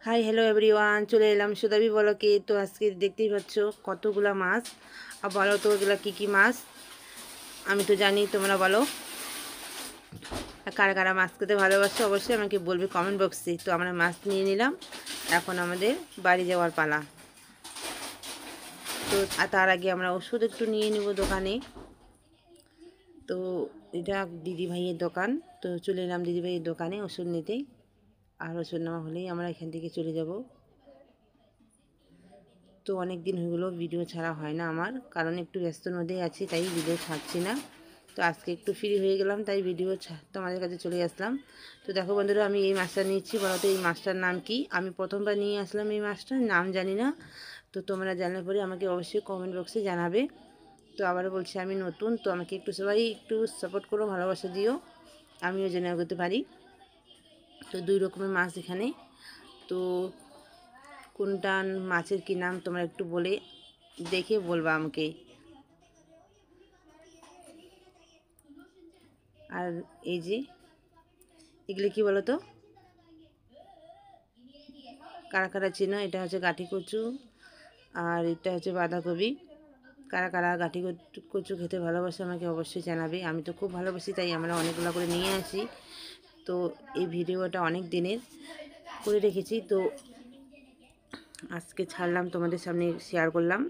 Hi hello everyone, চলে এলাম সুদাবি বলকে। তো আজকে দেখতেই পাচ্ছ কতগুলা মাছ। আর বলো তো ওগুলা কী কী মাছ? আমি তো জানি, তোমরা বলো কারা কারা মাছ খেতে ভালোবাসো, অবশ্যই আমাকে বলবে কমেন্ট বক্সে। তো আমরা মাছ নিয়ে নিলাম, এখন আমাদের বাড়ি যাওয়ার পালা। তো তার আগে আমরা ওষুধ একটু নিয়ে নেব দোকানে। তো এটা দিদিভাইয়ের দোকান, তো চলে এলাম দিদিভাইয়ের দোকানে ওষুধ নিতে। আর ওষুধ নেওয়া হলেই আমরা এখান থেকে চলে যাব। তো অনেক দিন হয়ে গেলো ভিডিও ছাড়া হয় না আমার, কারণ একটু ব্যস্তর মধ্যেই আছি, তাই ভিডিও ছাড়ছি না। তো আজকে একটু ফ্রি হয়ে গেলাম, তাই ভিডিও তোমাদের কাছে চলে আসলাম। তো দেখো বন্ধুরা, আমি এই মাছটা নিচ্ছি। বলো তো এই মাছটার নাম কি? আমি প্রথমবার নিয়ে আসলাম এই মাছটার নাম জানি না। তো তোমরা জানার পরে আমাকে অবশ্যই কমেন্ট বক্সে জানাবে। তো আবারও বলছি, আমি নতুন, তো আমাকে একটু সবাই একটু সাপোর্ট করো, ভালোবাসা দিও, আমিও যেন এগোতে পারি। তো দুই রকমের মাছ এখানে। তো কোনটা মাছের কি নাম তোমরা একটু বলে দেখে বলবা আমাকে। আর এই যে এগুলো কি বলো তো, কারা কারা চেনো? এটা হচ্ছে গাঠি কচু, আর এটা হচ্ছে বাঁধাকপি। কারা কারা গাঠি কচু খেতে ভালোবাসে আমাকে অবশ্যই জানাবে। আমি তো খুব ভালোবাসি, তাই আমরা অনেকগুলো করে নিয়ে আসি। তো এই ভিডিওটা অনেক দিনের করে রেখেছি, তো আজকে ছাড়লাম, তোমাদের সামনে শেয়ার করলাম।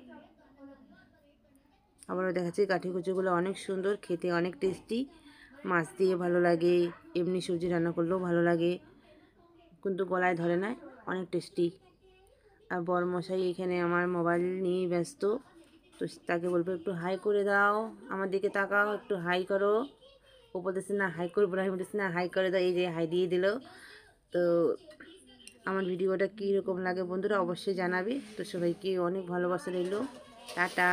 আবারও দেখাচ্ছি, গাঠি কচুগুলো অনেক সুন্দর খেতে, অনেক টেস্টি। মাছ দিয়ে ভালো লাগে, এমনি সবজি রান্না করলেও ভালো লাগে, কিন্তু গলায় ধরে না, অনেক টেস্টি। আর বড়মশাই এখানে আমার মোবাইল নিয়ে ব্যস্ত, তো তাকে বলবো একটু হাই করে দাও, আমার দিকে তাকাও, একটু হাই করো। ও বলতেছে না হাই করবো না, আমি বলতেছি না হাই করে দাও, এই যে হাই দিয়ে দিল। তো আমার ভিডিওটা কীরকম লাগে বন্ধুরা অবশ্যই জানাবে। তো সবাইকে অনেক ভালোবাসা রইল, টাটা।